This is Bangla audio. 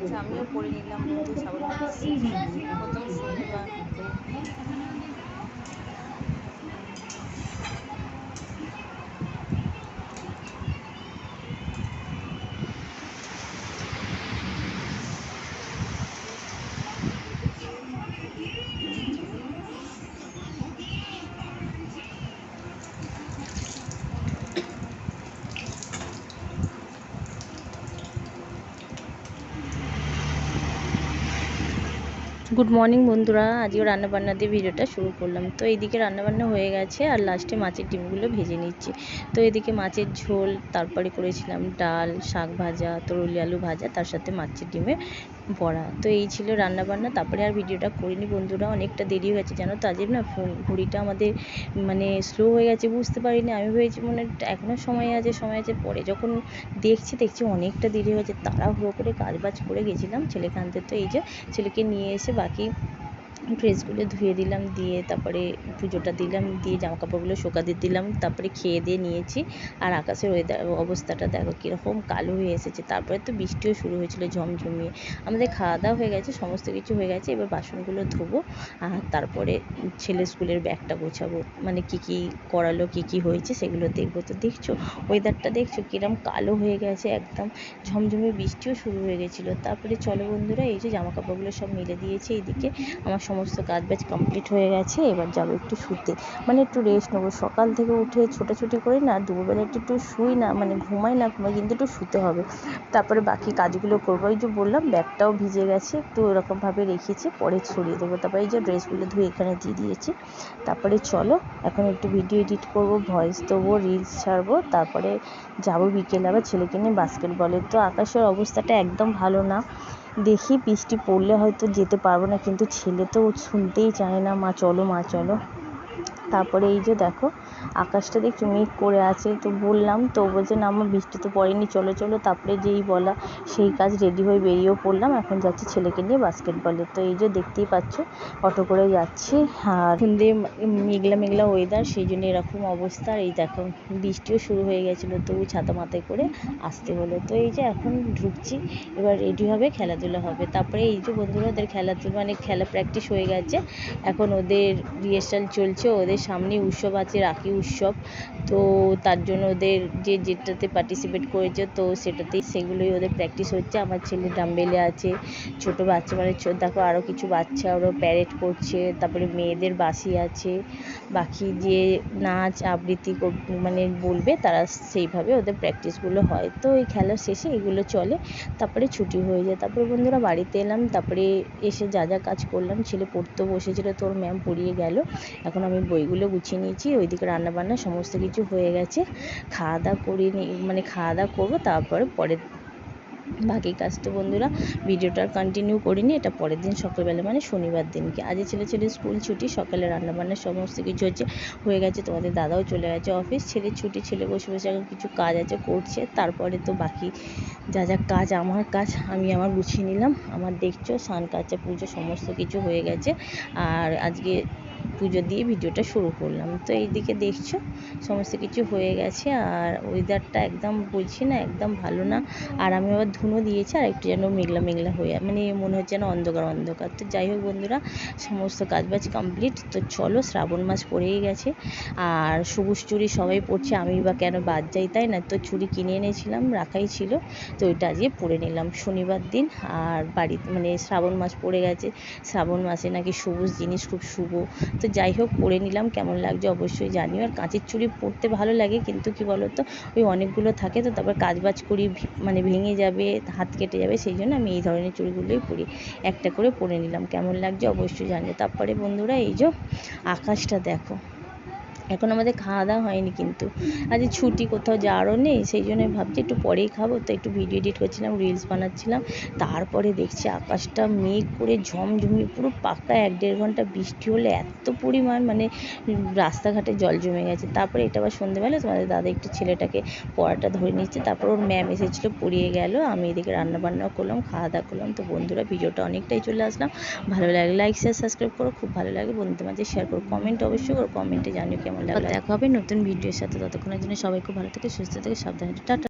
আচ্ছা, আমিও পড়ে নিলাম বন্ধু শ্রাবণ মাস প্রথম শনিবার। গুড মর্নিং বন্ধুরা, আজকে রান্নাবান্না দিয়ে ভিডিওটা শুরু করলাম। তো এইদিকে রান্নাবান্না হয়ে গেছে আর লাস্টে মাছের ডিমগুলো ভেজে নিচ্ছি। তো এদিকে মাছের ঝোল, তারপরে করেছিলাম ডাল, শাক ভাজা, তরুলি আলু ভাজা, তার সাথে মাছের ডিমের বড়া। তো এই ছিল রান্নাবান্না। তারপরে আর ভিডিওটা করিনি বন্ধুরা, অনেকটা দেরি হয়ে গেছে জানো তো। আজকে না ঘড়িটা আমাদের মানে স্লো হয়ে গেছে, বুঝতে পারিনি। আমি ভেবেছি মানে এখনও সময় আছে, পরে যখন দেখছি অনেকটা দেরি হয়েছে। তাড়াহুড়ো করে কাজবাজ করে গেছিলাম ছেলেকে আনতে। তো এই যে ছেলেকে নিয়ে এসে বাকি ড্রেসগুলো ধুয়ে দিলাম, দিয়ে তারপরে পুজোটা দিলাম, দিয়ে জামাকাপড়গুলো শুকাতে দিলাম, তারপরে খেয়ে দিয়ে নিয়েছি। আর আকাশের অবস্থাটা দেখো কীরকম কালো হয়ে এসেছে। তারপরে তো বৃষ্টিও শুরু হয়েছিল ঝমঝমিয়ে। আমাদের খাওয়া দাওয়া হয়ে গেছে, সমস্ত কিছু হয়ে গেছে। এবার বাসনগুলো ধোবো আর তারপরে ছেলে স্কুলের ব্যাগটা গোছাবো, মানে কী করালো, কী হয়েছে সেগুলো দেখবো। তো দেখছো ওয়েদারটা, দেখছো কিরম কালো হয়ে গেছে, একদম ঝমঝমে বৃষ্টিও শুরু হয়ে গেছিলো। তারপরে চলো বন্ধুরা, এই যে জামাকাপড়গুলো সব মেলে দিয়েছি। এইদিকে আমার সমস্ত কাজবাজ কমপ্লিট হয়ে গেছে। এবার যাবো একটু শুতে, মানে একটু রেস্ট নেবো। সকাল থেকে উঠে ছোটাছুটি করি না, দুপুরবেলা একটু শুই না, মানে ঘুমাই কিন্তু একটু শুতে হবে। তারপরে বাকি কাজগুলো করবো। এই যে বললাম ব্যাগটাও ভিজে গেছে, একটু এরকমভাবে রেখেছি, পরে ছড়িয়ে দেবো। তারপরে এই যে ড্রেসগুলো ধুয়ে এখানে দিয়ে দিয়েছি। তারপরে চলো এখন একটু ভিডিও এডিট করবো, ভয়েস দেবো, রিলস ছাড়বো। তারপরে যাবো বিকেলে আবার ছেলেকে নিয়ে বাস্কেটবলে। তো আকাশের অবস্থাটা একদম ভালো না, দেখি বৃষ্টি পড়লে হয়তো যেতে পারবো না, কিন্তু ছেলে তো শুনতেই চায় না, মা চলো। তারপরে এই যে দেখো আকাশটা দেখছো মেঘ করে আছে, তো বললাম তো বলছে না আমার বৃষ্টি তো পড়েনি, চলো। তারপরে যেই বলা সেই কাজ, রেডি হয়ে বেরিয়েও পড়লাম। এখন যাচ্ছি ছেলেকে নিয়ে বাস্কেটবলে। তো এই যে দেখতেই পাচ্ছ অটো করে যাচ্ছি, আর সন্ধ্যে মেঘলা ওয়েদার, সেই জন্য এরকম অবস্থা। এই দেখো বৃষ্টিও শুরু হয়ে গেছিলো, তবু ছাতা মাথায় করে আসতে হলো। তো এই যে এখন ঢুকছি, এবার রেডি হবে, খেলাধুলা হবে। তারপরে এই যে বন্ধুরা ওদের খেলা প্র্যাকটিস হয়ে গেছে, এখন ওদের রিহার্সাল চলছে। ওদের সামনে উৎসব আছে, রাখি উৎসব। তো তার জন্য ওদের যেটাতে পার্টিসিপেট করেছে, তো সেগুলোই ওদের প্র্যাকটিস হচ্ছে। আমার ছেলে ডাম্বেলে আছে, ছোটো বাচ্চা মানে দেখো আরও কিছু বাচ্চা ওরা প্যারেড করছে। তারপরে মেয়েদের বাঁশি আছে, বাকি যে নাচ আবৃত্তি মানে বলবে তারা, সেইভাবে ওদের প্র্যাকটিসগুলো হয়। তো এই খেলার শেষে এগুলো চলে, তারপরে ছুটি হয়ে যায়। তারপরে বন্ধুরা বাড়িতে এলাম, তারপরে এসে যা কাজ করলাম। ছেলে পড়তেও বসেছিল, তোর ম্যাম পড়িয়ে গেল। এখন আমি বইগুলো গুছিয়ে নিয়েছি, ওইদিকে রান্নাবান্না সমস্ত কিছু হয়ে গেছে। খাওয়া দাওয়া করবো, তারপরে পরের বাকি কাজ। তো বন্ধুরা ভিডিওটা কন্টিনিউ করিনি, এটা পরের দিন সকালবেলা, মানে শনিবার দিনকে। আজ ছেলে স্কুল ছুটি, সকালে রান্নাবান্না সমস্ত কিছু হয়ে গেছে। তোমাদের দাদাও চলে গেছে অফিস, ছেলের ছুটি, ছেলে বসে এখন কিছু কাজ আছে করছে। তারপরে তো বাকি যা কাজ, আমার কাজ আমি আমার গুছিয়ে নিলাম। আমার দেখছো স্নান কাচা পুজো সমস্ত কিছু হয়ে গেছে, আর আজকে পুজো দিয়ে ভিডিওটা শুরু করলাম। তো এইদিকে দেখছো সমস্ত কিছু হয়ে গেছে, আর ওয়েদারটা একদম বলছি না, একদম ভালো না। আর আমি আবার ধুনো দিয়েছি, আর একটু যেন মেঘলা হয়ে, মানে মনে হচ্ছে যেন অন্ধকার। তো যাই হোক বন্ধুরা, সমস্ত কাজবাজ কমপ্লিট। তো চলো, শ্রাবণ মাস পড়েই গেছে, আর সবুজ চুড়ি সবাই পড়ছে, আমি বা কেন বাদ যাই, তাই না? তো চুড়ি কিনে এনেছিলাম, রাখাই ছিল, তো ওইটা আজকে পরে নিলাম শনিবার দিন। আর বাড়িতে মানে শ্রাবণ মাস পড়ে গেছে, শ্রাবণ মাসে নাকি সবুজ জিনিস খুব শুভ। তো যাই হোক পরে নিলাম, কেমন লাগছে অবশ্যই জানিও। আর কাঁচের চুড়ি পরতে ভালো লাগে, কিন্তু কি বলো তো, ওই অনেকগুলো থাকে, তো তারপর কাজবাজ করি মানে ভেঙে যাবে, হাত কেটে যাবে, সেই জন্য আমি এই ধরনের চুড়িগুলোই পরি। একটা করে পরে নিলাম, কেমন লাগছে অবশ্যই জানিও। তারপরে বন্ধুরা এই যে আকাশটা দেখো, এখন আমাদের খাওয়া দাওয়া হয়নি, কিন্তু আজ ছুটি, কোথাও যাওয়ারও নেই, সেই জন্য ভাবছি একটু পরেই খাবো। তো একটু ভিডিও এডিট করছিলাম, রিলস বানাচ্ছিলাম। তারপরে দেখছি আকাশটা মেঘ করে ঝমঝমিয়ে পুরো পাকা 1-1.5 ঘন্টা বৃষ্টি হলে এত পরিমাণ, মানে রাস্তাঘাটে জল জমে গেছে। তারপরে এটা আবার সন্ধ্যেবেলা তোমাদের দাদা একটু ছেলেটাকে পড়াটা ধরে নিচ্ছে, তারপর ওর ম্যাম এসেছিলো, পড়িয়ে গেল। আমি এদিকে রান্নাবান্নাও করলাম, খাওয়া দাওয়া করলাম। তো বন্ধুরা ভিডিওটা অনেকটাই চলে আসলাম, ভালো লাগলে লাইক শেয়ার সাবস্ক্রাইব করো, খুব ভালো লাগে বন্ধুদের মাঝে শেয়ার করো, কমেন্ট অবশ্যই করো, কমেন্টে জানিও কেমন লাগলো। দেখা হবে নতুন ভিডিওর সাথে, ততক্ষণের জন্য সবাই খুব ভালো থেকে সুস্থ থেকে সাবধানে, টাটা।